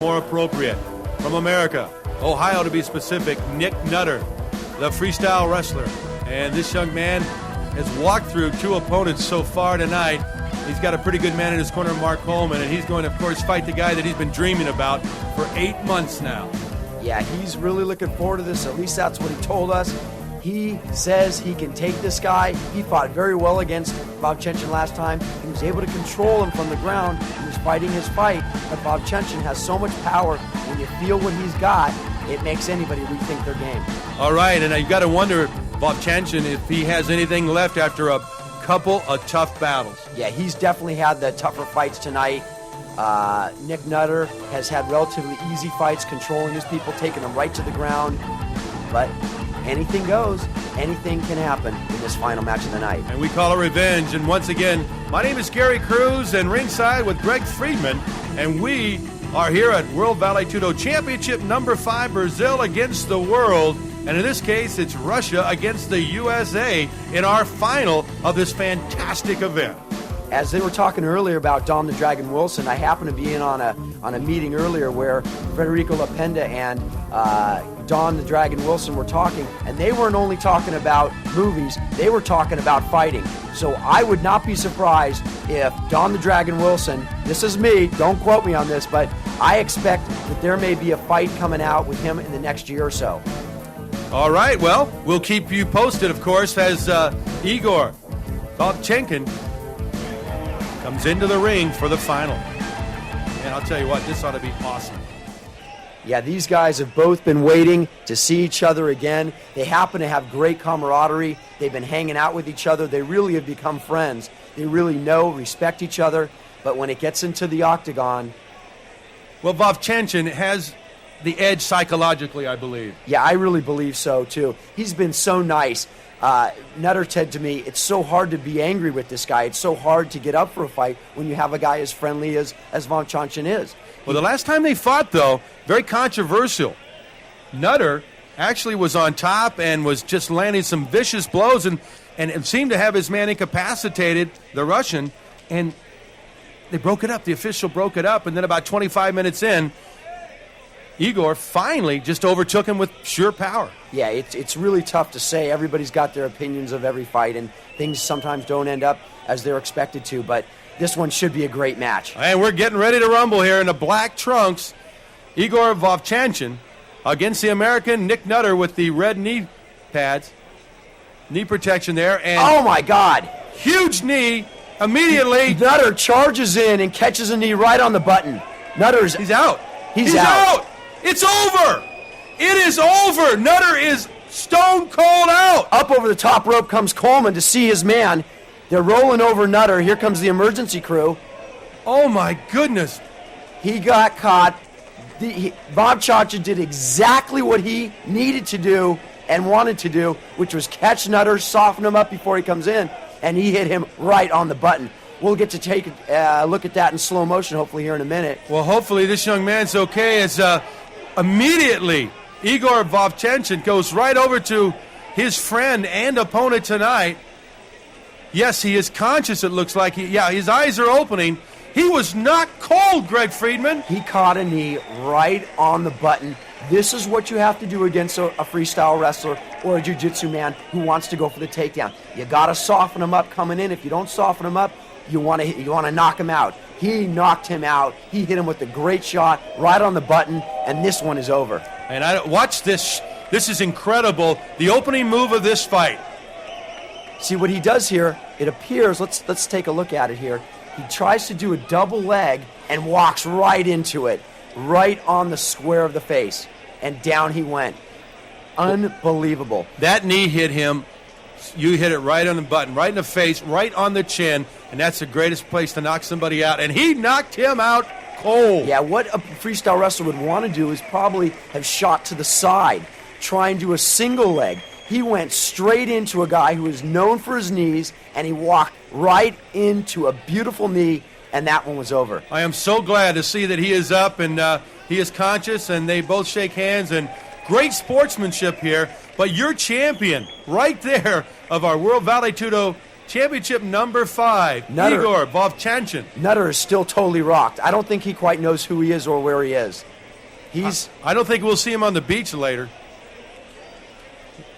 More appropriate. From America, Ohio to be specific, Nick Nutter, the freestyle wrestler. And this young man has walked through two opponents so far tonight. He's got a pretty good man in his corner, Mark Coleman, and he's going to, of course, fight the guy that he's been dreaming about for 8 months now. Yeah, he's really looking forward to this. At least that's what he told us. He says he can take this guy. He fought very well against Vovchanchyn last time. He was able to control him from the ground. He was fighting his fight, but Vovchanchyn has so much power. When you feel what he's got, it makes anybody rethink their game. All right, and you've got to wonder, Vovchanchyn, if he has anything left after a couple of tough battles. Yeah, he's definitely had the tougher fights tonight. Nick Nutter has had relatively easy fights, controlling his people, taking them right to the ground. But anything goes. Anything can happen in this final match of the night. And we call it revenge. And once again, my name is Gary Cruz, and ringside with Greg Friedman. And we are here at World Vale Tudo Championship number 5, Brazil against the world. And in this case, it's Russia against the USA in our final of this fantastic event. As they were talking earlier about Dom the Dragon Wilson, I happened to be in on a meeting earlier where Federico Lapenda and Don the Dragon Wilson were talking, and they weren't only talking about movies, they were talking about fighting. So I would not be surprised if Don the Dragon Wilson, this is me, don't quote me on this, but I expect that there may be a fight coming out with him in the next year or so. All right, well, we'll keep you posted, of course, as Igor Vovchanchyn comes into the ring for the final. And I'll tell you what, this ought to be awesome. Yeah, these guys have both been waiting to see each other again. They happen to have great camaraderie. They've been hanging out with each other. They really have become friends. They really know, respect each other. But when it gets into the octagon... Well, Vovchanchyn has the edge psychologically, I believe. Yeah, I really believe so, too. He's been so nice. Nutter said to me, it's so hard to be angry with this guy. It's so hard to get up for a fight when you have a guy as friendly as Vovchanchyn is. Well, the last time they fought, though, very controversial. Nutter actually was on top and was just landing some vicious blows and seemed to have his man incapacitated, the Russian, and they broke it up. The official broke it up, and then about 25 minutes in, Igor finally just overtook him with sheer power. Yeah, it's really tough to say. Everybody's got their opinions of every fight, and things sometimes don't end up as they're expected to, but this one should be a great match. And we're getting ready to rumble here in the black trunks. Igor Vovchanchyn against the American Nick Nutter with the red knee pads. Knee protection there. And oh, my God. Huge knee immediately. Nutter charges in and catches a knee right on the button. He's out. He's out. It's over. It is over. Nutter is stone cold out. Up over the top rope comes Coleman to see his man. They're rolling over Nutter. Here comes the emergency crew. Oh, my goodness. He got caught. Vovchanchyn did exactly what he needed to do and wanted to do, which was catch Nutter, soften him up before he comes in, and he hit him right on the button. We'll get to take a look at that in slow motion, hopefully, here in a minute. Well, hopefully this young man's okay, as immediately Igor Vovchanchyn goes right over to his friend and opponent tonight. Yes, he is conscious, it looks like. His eyes are opening. He was knocked cold, Greg Friedman. He caught a knee right on the button. This is what you have to do against a freestyle wrestler or a jiu-jitsu man who wants to go for the takedown. You got to soften him up coming in. If you don't soften him up, you want to knock him out. He knocked him out. He hit him with a great shot right on the button, and this one is over. And watch this. This is incredible. The opening move of this fight. See what he does here, it appears, let's take a look at it here. He tries to do a double leg and walks right into it, right on the square of the face. And down he went. Unbelievable. That knee hit him. You hit it right on the button, right in the face, right on the chin, and that's the greatest place to knock somebody out. And he knocked him out cold. Yeah, what a freestyle wrestler would want to do is probably have shot to the side, try and do a single leg. He went straight into a guy who is known for his knees, and he walked right into a beautiful knee, and that one was over. I am so glad to see that he is up and he is conscious, and they both shake hands, and great sportsmanship here. But your champion right there of our World Vale Tudo championship number 5, Nutter. Igor Vovchanchyn. Nutter is still totally rocked. I don't think he quite knows who he is or where he is. I don't think we'll see him on the beach later.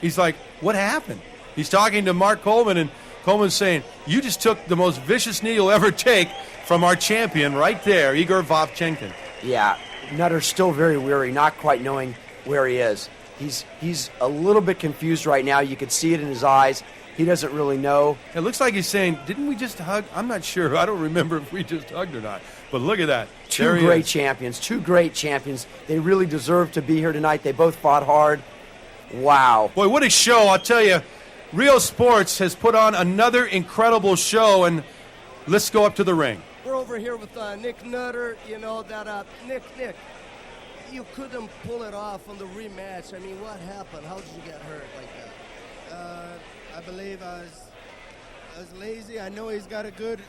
He's like, what happened? He's talking to Mark Coleman, and Coleman's saying, you just took the most vicious knee you'll ever take from our champion right there, Igor Vovchanchyn. Yeah, Nutter's still very weary, not quite knowing where he is. He's a little bit confused right now. You could see it in his eyes. He doesn't really know. It looks like he's saying, didn't we just hug? I'm not sure. I don't remember if we just hugged or not. But look at that. Two great champions. They really deserve to be here tonight. They both fought hard. Wow. Boy, what a show. I'll tell you, Real Sports has put on another incredible show, and let's go up to the ring. We're over here with Nick Nutter. You know that Nick, you couldn't pull it off on the rematch. I mean, what happened? How did you get hurt like that? I believe I was lazy. I know he's got a good.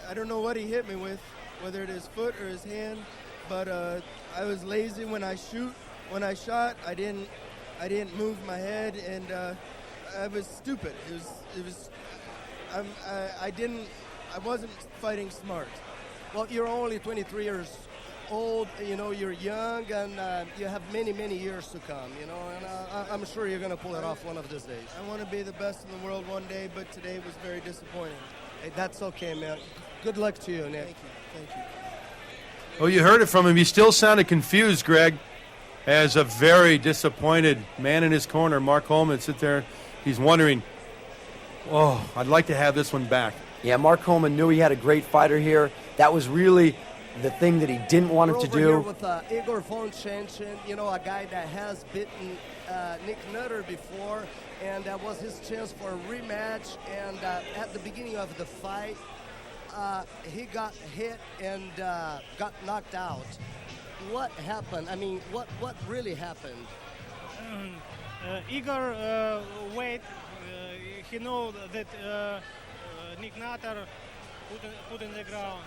I don't know what he hit me with, whether it is foot or his hand, but I was lazy when I shoot. When I shot, I didn't move my head, and I was stupid. I wasn't fighting smart. Well, you're only 23 years old. You know, you're young, and you have many years to come. You know, and I'm sure you're going to pull it off one of these days. I want to be the best in the world one day, but today was very disappointing. Hey, that's okay, man. Good luck to you, Nick. Thank you. Well, you heard it from him. He still sounded confused, Greg, as a very disappointed man in his corner. Mark Coleman sits there. He's wondering, oh, I'd like to have this one back. Yeah, Mark Coleman knew he had a great fighter here. That was really the thing that he didn't want him to do. We're over here with Igor Vovchanchyn, you know, a guy that has beaten Nick Nutter before, and that was his chance for a rematch. And at the beginning of the fight, he got hit and got knocked out. What happened? I mean, what really happened? Igor wait. He know that Nick Nutter put in the ground.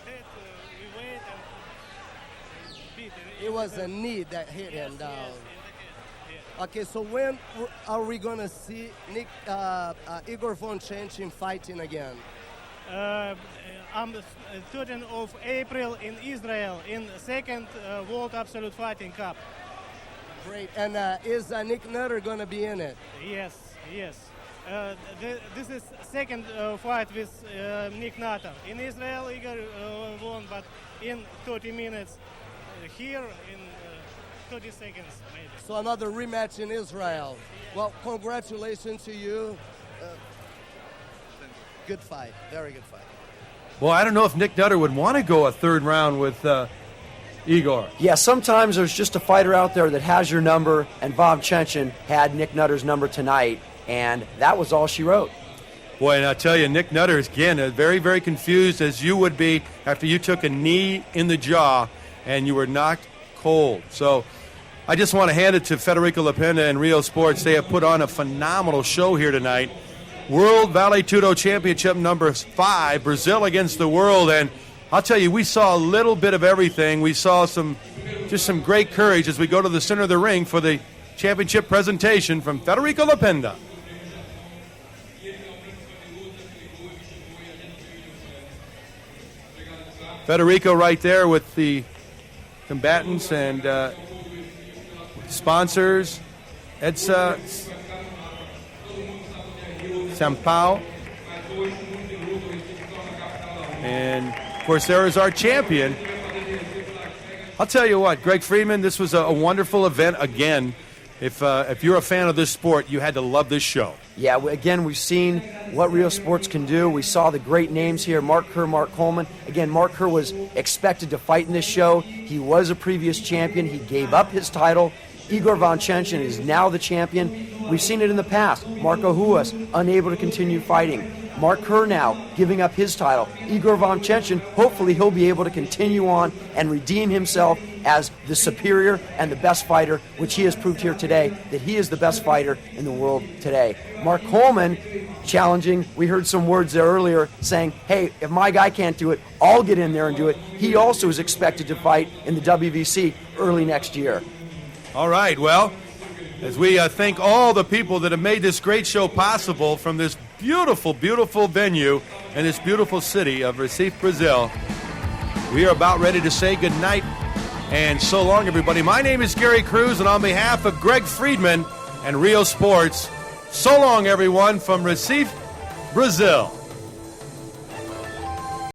We wait and beat. It was a knee that hit him down. Yes. Okay, so when are we gonna see Igor Vovchanchyn fighting again? On the 13th of April in Israel in the second World Absolute Fighting Cup. Great. And is Nick Nutter gonna be in it? Yes. This is second fight with Nick Nutter. In Israel, Igor won, but in 30 minutes. Here in 30 seconds, maybe. So another rematch in Israel. Well, congratulations to you. Good fight. Very good fight. Well, I don't know if Nick Nutter would want to go a third round with Igor. Yeah, sometimes there's just a fighter out there that has your number, and Vovchanchyn had Nick Nutter's number tonight, and that was all she wrote. Boy, and I'll tell you, Nick Nutter is, again, very confused, as you would be after you took a knee in the jaw and you were knocked cold. So I just want to hand it to Federico Lapenda and Rio Sports. They have put on a phenomenal show here tonight. World Vale Tudo Championship number 5, Brazil against the world. And I'll tell you, we saw a little bit of everything. We saw some great courage as we go to the center of the ring for the championship presentation from Federico Lapenda. Federico right there with the combatants and sponsors. EDSA, Sampao. And, of course, there is our champion. I'll tell you what, Greg Friedman, this was a wonderful event again. If you're a fan of this sport, you had to love this show. Yeah, again, we've seen what Rio Sports can do. We saw the great names here, Mark Kerr, Mark Coleman. Again, Mark Kerr was expected to fight in this show. He was a previous champion. He gave up his title. Igor Vovchanchyn is now the champion. We've seen it in the past. Marco Huas, unable to continue fighting. Mark Kerr now giving up his title. Igor Vovchanchyn, hopefully he'll be able to continue on and redeem himself as the superior and the best fighter, which he has proved here today, that he is the best fighter in the world today. Mark Coleman challenging, we heard some words there earlier saying, hey, if my guy can't do it, I'll get in there and do it. He also is expected to fight in the WBC early next year. All right, well, as we thank all the people that have made this great show possible, from this beautiful, beautiful venue in this beautiful city of Recife, Brazil. We are about ready to say goodnight and so long, everybody. My name is Gary Cruz, and on behalf of Greg Friedman and Rio Sports, so long, everyone, from Recife, Brazil.